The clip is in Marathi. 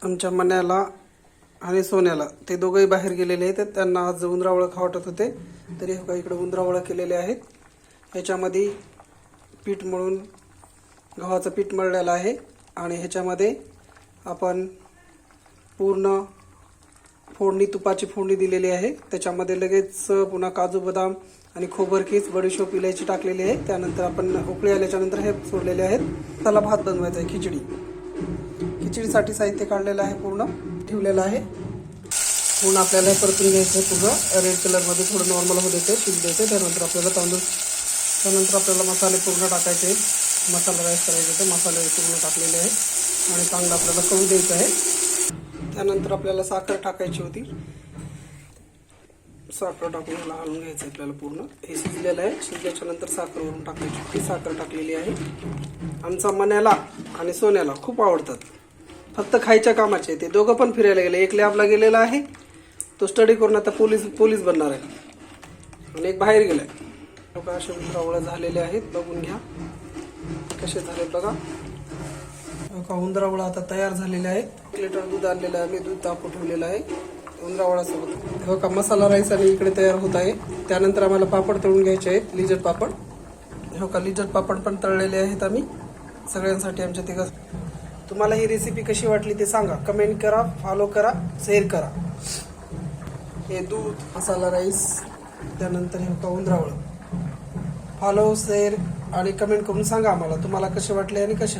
आमच्या मन्याला आणि सोन्याला ते दोघंही बाहेर गेलेले आहेत. त्यांना आज उंदरावळं खावं वाटत होते, तरी हे इकडे उंदरावळं केलेले आहेत. ह्याच्यामध्ये पीठ मळून गव्हाचं पीठ मळलेलं आहे आणि ह्याच्यामध्ये आपण पूर्ण फोडणी, तुपाची फोडणी दिलेली आहे. त्याच्यामध्ये लगेच पुन्हा काजू बदाम आणि खोबरकीस, बडीशोप, इलायची टाकलेली आहे. त्यानंतर आपण उकळी आल्याच्या नंतर हे सोडलेले आहेत. त्याला भात बनवायचा आहे, खिचडी. खिचडीसाठी साहित्य काढलेलं आहे, पूर्ण ठेवलेलं आहे. पूर्ण आपल्याला परतून घ्यायचं आहे. पूर्ण रेड कलरमध्ये थोडं नॉर्मल होऊ द्यायचं, शिजू द्यायचं. त्यानंतर आपल्याला त्यानंतर आपल्याला मसाले पूर्ण टाकायचे आहेत. मसाला राईस करायचे तर मसाले पूर्ण टाकलेले आहेत आणि चांगलं आपल्याला कळू द्यायचं आहे. त्यानंतर आपल्याला साखर टाकायची होती. साखर टाकून ह्याला हलवून घ्यायचं आपल्याला पूर्ण. हे शिजलेलं आहे. शिजल्याच्या नंतर साखर वरून टाकायची होती. साखर टाकलेली आहे. आमचा मन्याला आणि सोन्याला खूप आवडतात, फक्त खायच्या कामाचे. ते दोघं पण फिरायला गेले. एक लॅबला गेलेला आहे, तो स्टडी करून आता पोलीस बनणार आहे, आणि एक बाहेर गेलाय. लोक असे उंदरावळं झालेले आहेत, बघून घ्या कसे झाले बघा. उंदरावळं आता तयार झालेले आहेत. 1 लिटर दूध आणलेलं आहे, मी दूध तापू ठेवलेलं आहे उंदरावळासोबत. हो का, मसाला राईस आणि इकडे तयार होत आहे. त्यानंतर आम्हाला पापड तळून घ्यायचे आहेत, लिज्जत पापड. हो का, लिज्जत पापड पण तळलेले आहेत आम्ही सगळ्यांसाठी, आमच्या तिघं. तुम्हाला ही रेसिपी कशी वाटली ते सांगा, कमेंट करा, फॉलो करा, शेअर करा. हे दूध, मसाला राईस, त्यानंतर हे का उंदरावळं. फॉलो, शेअर आणि कमेंट करून सांगा आम्हाला तुम्हाला कसे वाटले आणि कसे